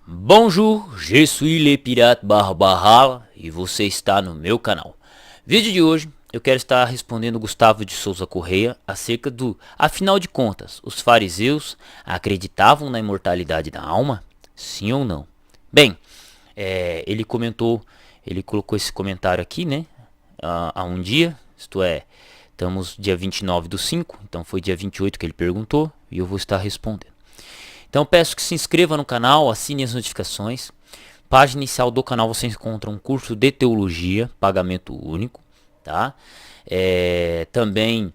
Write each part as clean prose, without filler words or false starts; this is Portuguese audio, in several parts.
Bonjour, je suis le pirate Barbarala e você está no meu canal. Vídeo de hoje eu quero estar respondendo Gustavo de Souza Correia acerca do, afinal de contas, os fariseus acreditavam na imortalidade da alma? Sim ou não? Bem, ele colocou esse comentário aqui, né, há um dia, isto é, estamos dia 29/5, então foi dia 28 que ele perguntou e eu vou estar respondendo. Então peço que se inscreva no canal, assine as notificações. Página inicial do canal você encontra um curso de teologia, pagamento único, tá? Também,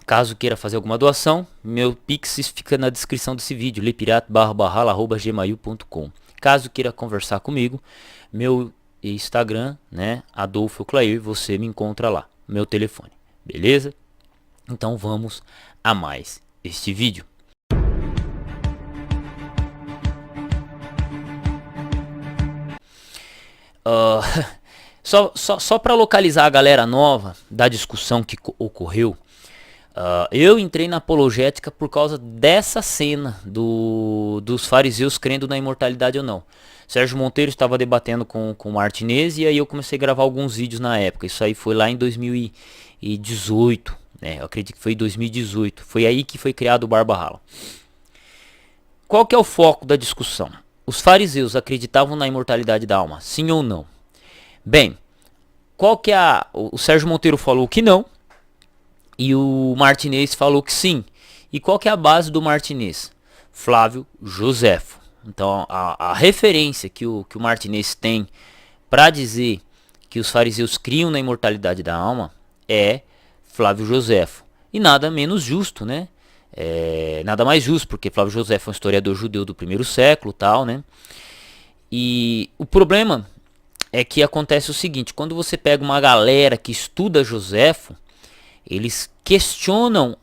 caso queira fazer alguma doação, meu Pix fica na descrição desse vídeo, lepirato_barbarala@gmail.com. Caso queira conversar comigo, meu Instagram, né, Adolfo Clair, você me encontra lá, meu telefone, beleza? Então vamos a mais este vídeo. Só para localizar a galera nova da discussão que ocorreu, eu entrei na apologética por causa dessa cena dos fariseus crendo na imortalidade ou não. Sérgio Monteiro estava debatendo com o Martinez e aí eu comecei a gravar alguns vídeos na época. Isso aí foi lá em 2018, né? Eu acredito que foi em 2018. Foi aí que foi criado o Barbarala. Qual que é o foco da discussão? Os fariseus acreditavam na imortalidade da alma, sim ou não? Bem, o Sérgio Monteiro falou que não e o Martinez falou que sim. E qual que é a base do Martinez? Flávio Joséfo. Então a referência que o Martinez tem para dizer que os fariseus criam na imortalidade da alma é Flávio Joséfo. E nada menos justo, né? Nada mais justo, porque Flávio Joséfo é um historiador judeu do primeiro século, tal, né? E o problema é que acontece o seguinte: quando você pega uma galera que estuda Joséfo, eles questionam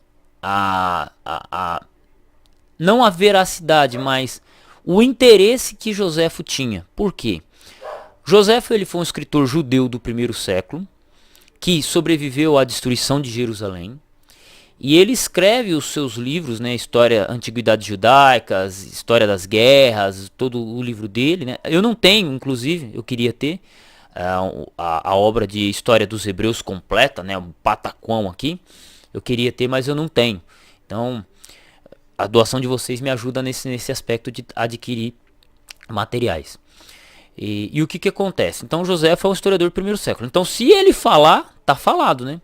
não a veracidade, mas o interesse que Joséfo tinha. Por quê? Joséfo ele foi um escritor judeu do primeiro século que sobreviveu à destruição de Jerusalém. E ele escreve os seus livros, né, história, antiguidades judaicas, história das guerras, todo o livro dele, né. Eu não tenho, inclusive, eu queria ter a obra de história dos hebreus completa, né, o pataquão aqui. Eu queria ter, mas eu não tenho. Então, a doação de vocês me ajuda nesse aspecto de adquirir materiais. E o que acontece? Então, José é um historiador do primeiro século. Então, se ele falar, tá falado, né?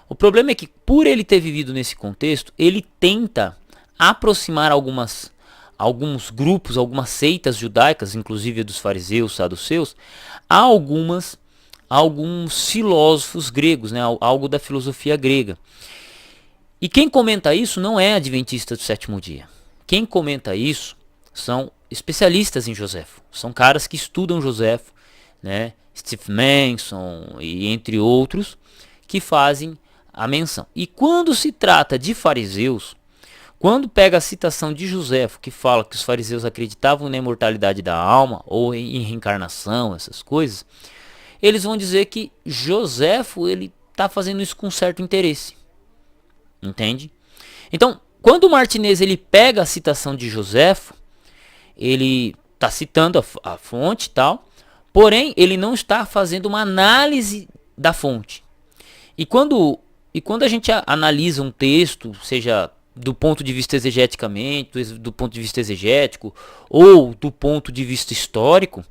O problema é que, por ele ter vivido nesse contexto, ele tenta aproximar alguns grupos, algumas seitas judaicas, inclusive dos fariseus, saduceus, a alguns filósofos gregos, né, algo da filosofia grega. E quem comenta isso não é adventista do sétimo dia. Quem comenta isso são especialistas em Joséfo. São caras que estudam Joséfo, né, Steve Manson e entre outros, que fazem a menção. E quando se trata de fariseus, quando pega a citação de Joséfo, que fala que os fariseus acreditavam na imortalidade da alma ou em reencarnação, essas coisas, eles vão dizer que Joséfo ele está fazendo isso com certo interesse. Entende? Então, quando o Martinez ele pega a citação de Joséfo, ele está citando a fonte e tal, porém ele não está fazendo uma análise da fonte. E quando a gente analisa um texto, seja do ponto de vista exegeticamente, do ponto de vista exegético, ou do ponto de vista histórico,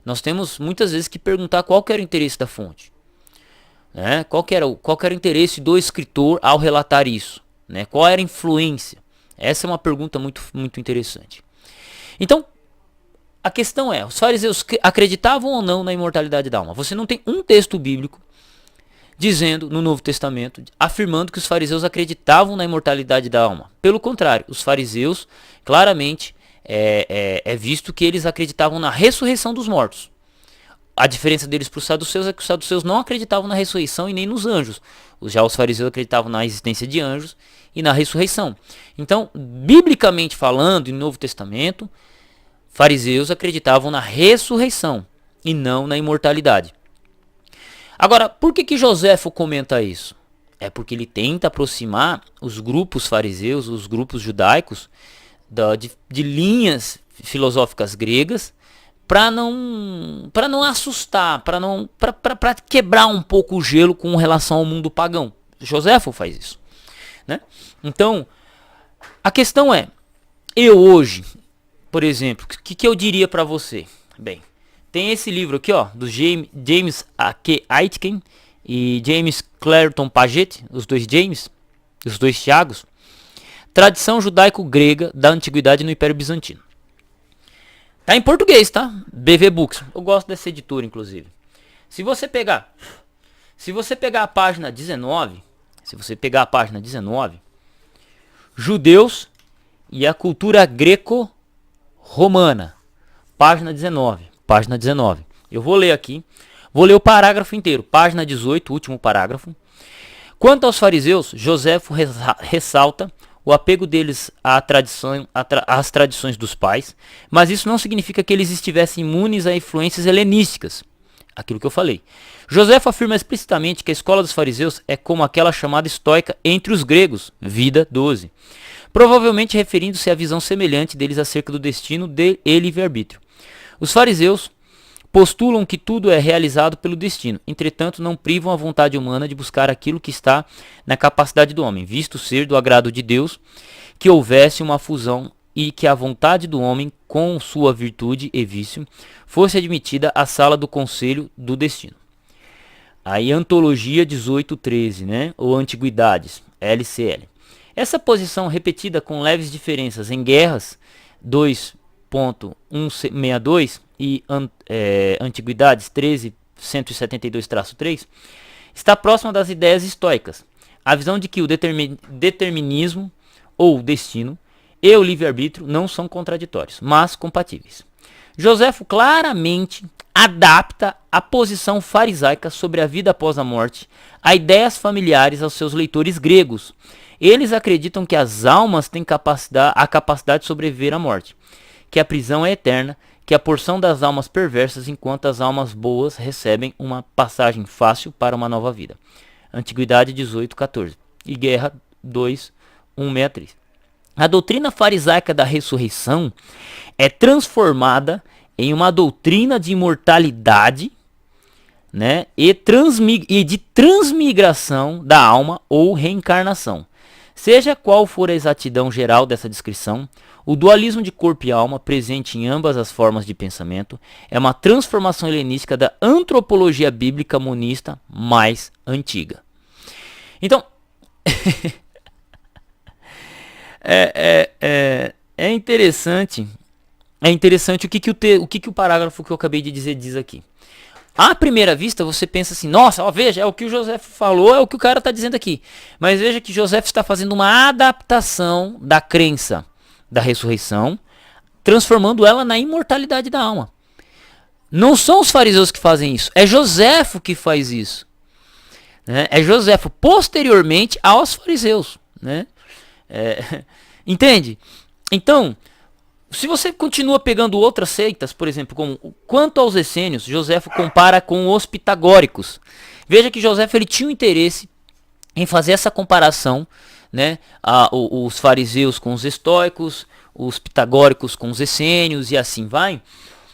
nós temos muitas vezes que perguntar qual que era o interesse da fonte. Né? Qual que era o interesse do escritor ao relatar isso? Né? Qual era a influência? Essa é uma pergunta muito, muito interessante. Então, a questão é, os fariseus acreditavam ou não na imortalidade da alma? Você não tem um texto bíblico dizendo no Novo Testamento, afirmando que os fariseus acreditavam na imortalidade da alma. Pelo contrário, os fariseus, claramente, é visto que eles acreditavam na ressurreição dos mortos. A diferença deles para os saduceus é que os saduceus não acreditavam na ressurreição e nem nos anjos. Já os fariseus acreditavam na existência de anjos e na ressurreição. Então, biblicamente falando, no Novo Testamento, fariseus acreditavam na ressurreição e não na imortalidade. Agora, por que Joséfo comenta isso? É porque ele tenta aproximar os grupos fariseus, os grupos judaicos, de linhas filosóficas gregas, para não assustar, para quebrar um pouco o gelo com relação ao mundo pagão. Joséfo faz isso, né? Então, a questão é, eu hoje, por exemplo, o que eu diria para você? Bem, tem esse livro aqui, ó, do James A.K. Aitken e James Clayton Paget, os dois James, os dois Tiagos, Tradição Judaico-Grega da Antiguidade no Império Bizantino. Tá em português, tá? BV Books. Eu gosto dessa editora, inclusive. Se você pegar a página 19, Judeus e a cultura greco-romana, página 19. Eu vou ler aqui. Vou ler o parágrafo inteiro. Página 18, último parágrafo. Quanto aos fariseus, Joséfo ressalta o apego deles às tradições dos pais, mas isso não significa que eles estivessem imunes a influências helenísticas. Aquilo que eu falei. Joséfo afirma explicitamente que a escola dos fariseus é como aquela chamada estoica entre os gregos, Vida 12. Provavelmente referindo-se à visão semelhante deles acerca do destino e livre-arbítrio. Os fariseus postulam que tudo é realizado pelo destino, entretanto não privam a vontade humana de buscar aquilo que está na capacidade do homem, visto ser do agrado de Deus que houvesse uma fusão e que a vontade do homem com sua virtude e vício fosse admitida à sala do conselho do destino. Aí Antologia 1813, né? Ou Antiguidades, LCL. Essa posição repetida com leves diferenças em Guerras 2.162 e Antiguidades 13.172-3 está próxima das ideias estoicas. A visão de que o determinismo ou destino e o livre-arbítrio não são contraditórios, mas compatíveis. Joséfo claramente adapta a posição farisaica sobre a vida após a morte a ideias familiares aos seus leitores gregos. Eles acreditam que as almas têm a capacidade de sobreviver à morte, que a prisão é eterna, que a porção das almas perversas, enquanto as almas boas recebem uma passagem fácil para uma nova vida. Antiguidade 18:14 e Guerra 2:163. A doutrina farisaica da ressurreição é transformada em uma doutrina de imortalidade, né, e de transmigração da alma ou reencarnação. Seja qual for a exatidão geral dessa descrição, o dualismo de corpo e alma, presente em ambas as formas de pensamento, é uma transformação helenística da antropologia bíblica monista mais antiga. Então, é interessante o que o parágrafo que eu acabei de dizer diz aqui. À primeira vista, você pensa assim, nossa, ó, veja, é o que o José falou, é o que o cara está dizendo aqui. Mas veja que José está fazendo uma adaptação da crença da ressurreição, transformando ela na imortalidade da alma. Não são os fariseus que fazem isso, é Joséfo que faz isso. Né? É Joséfo posteriormente aos fariseus. Né? Entende? Então, se você continua pegando outras seitas, por exemplo, como quanto aos essênios, Joséfo compara com os pitagóricos. Veja que Joséfo ele tinha um interesse em fazer essa comparação, né, os fariseus com os estoicos, os pitagóricos com os essênios e assim vai,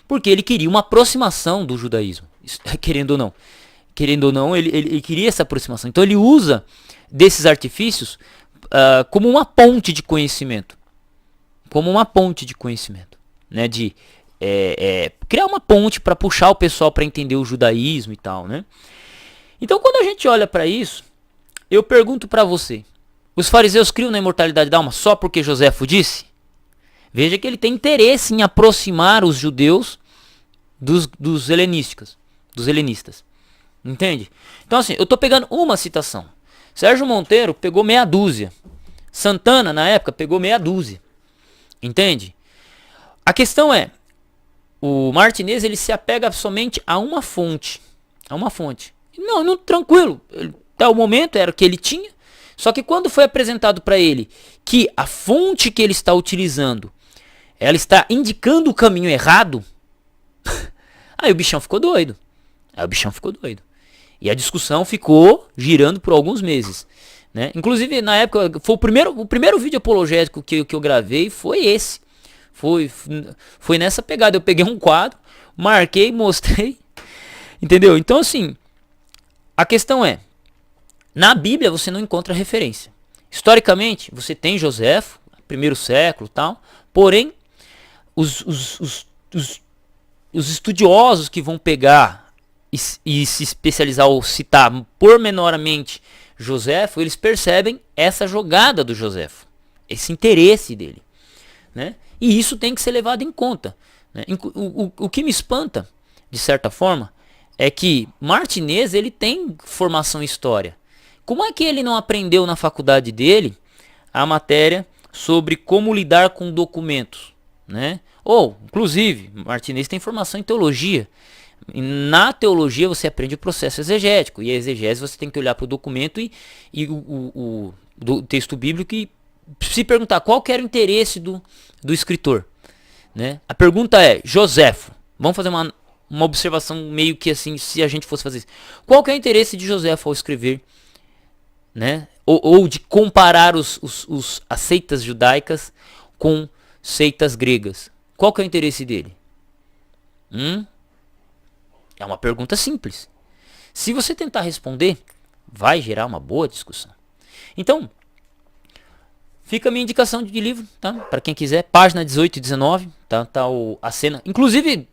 porque ele queria uma aproximação do judaísmo, querendo ou não, ele queria essa aproximação. Então ele usa desses artifícios como uma ponte de conhecimento. Né, de criar uma ponte para puxar o pessoal para entender o judaísmo e tal, né? Então, quando a gente olha para isso, eu pergunto para você: os fariseus criam na imortalidade da alma só porque Joséfo disse? Veja que ele tem interesse em aproximar os judeus dos helenistas. Entende? Então, assim, eu estou pegando uma citação. Sérgio Monteiro pegou meia dúzia. Santana, na época, pegou meia dúzia. Entende? A questão é, o Martinez ele se apega somente a uma fonte. Não, tranquilo. Até o momento era o que ele tinha. Só que quando foi apresentado para ele que a fonte que ele está utilizando, ela está indicando o caminho errado, aí o bichão ficou doido. E a discussão ficou girando por alguns meses. Né? Inclusive, na época, foi o primeiro vídeo apologético que eu gravei foi esse. Foi nessa pegada. Eu peguei um quadro, marquei, mostrei, entendeu? Então assim, a questão é, na Bíblia você não encontra referência. Historicamente, você tem Joséfo, primeiro século, tal. Porém, os estudiosos que vão pegar e se especializar ou citar pormenoramente Joséfo, eles percebem essa jogada do Joséfo, esse interesse dele, né? E isso tem que ser levado em conta, né? O que me espanta, de certa forma, é que Martinez, ele tem formação em história. Como é que ele não aprendeu na faculdade dele a matéria sobre como lidar com documentos, né? Ou, inclusive, Martinez tem formação em teologia. Na teologia você aprende o processo exegético, e a exegese você tem que olhar para o documento e do texto bíblico e se perguntar qual que era o interesse do escritor, né? A pergunta é, Joséfo, vamos fazer uma observação meio que assim, se a gente fosse fazer isso. Qual que é o interesse de Joséfo ao escrever, né? Ou de comparar as seitas judaicas com seitas gregas? Qual que é o interesse dele? É uma pergunta simples. Se você tentar responder, vai gerar uma boa discussão. Então, fica a minha indicação de livro, tá? Para quem quiser, página 18 e 19, tá a cena. Inclusive,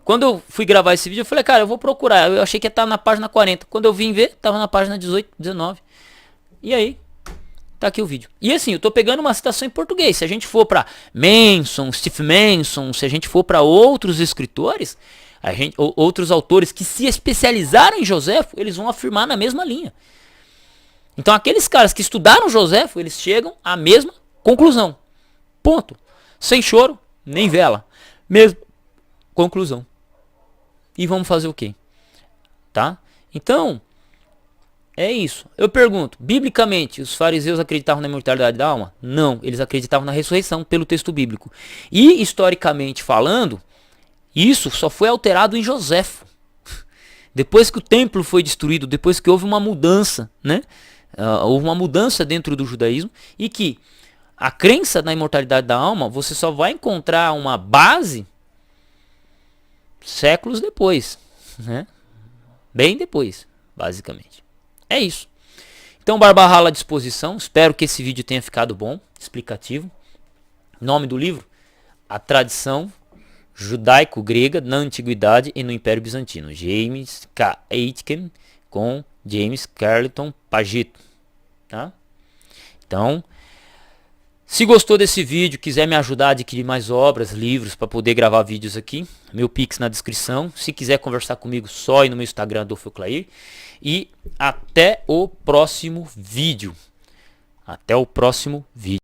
quando eu fui gravar esse vídeo, eu falei, cara, eu vou procurar. Eu achei que ia estar na página 40. Quando eu vim ver, estava na página 18, 19. E aí, tá aqui o vídeo. E assim, eu tô pegando uma citação em português. Se a gente for para Manson, Steve Manson, se a gente for para outros escritores, outros autores que se especializaram em Joséfo, eles vão afirmar na mesma linha. Então aqueles caras que estudaram Joséfo, eles chegam à mesma conclusão. Ponto. Sem choro, nem vela. Mesmo conclusão. E vamos fazer o quê? Tá? Então, é isso. Eu pergunto, biblicamente, os fariseus acreditavam na imortalidade da alma? Não, eles acreditavam na ressurreição pelo texto bíblico. E, historicamente falando, isso só foi alterado em Joséfo. Depois que o templo foi destruído, depois que houve uma mudança, né? Houve uma mudança dentro do judaísmo e que a crença na imortalidade da alma, você só vai encontrar uma base séculos depois, né? Bem depois, basicamente. É isso. Então, Barba Rala à disposição. Espero que esse vídeo tenha ficado bom, explicativo. Nome do livro: A Tradição Judaico-Grega na Antiguidade e no Império Bizantino. James K. Aitken com James Carleton Pagito. Tá? Então, se gostou desse vídeo, quiser me ajudar a adquirir mais obras, livros, para poder gravar vídeos aqui, meu Pix na descrição. Se quiser conversar comigo, só ir no meu Instagram, Adolfo Clair. E até o próximo vídeo. Até o próximo vídeo.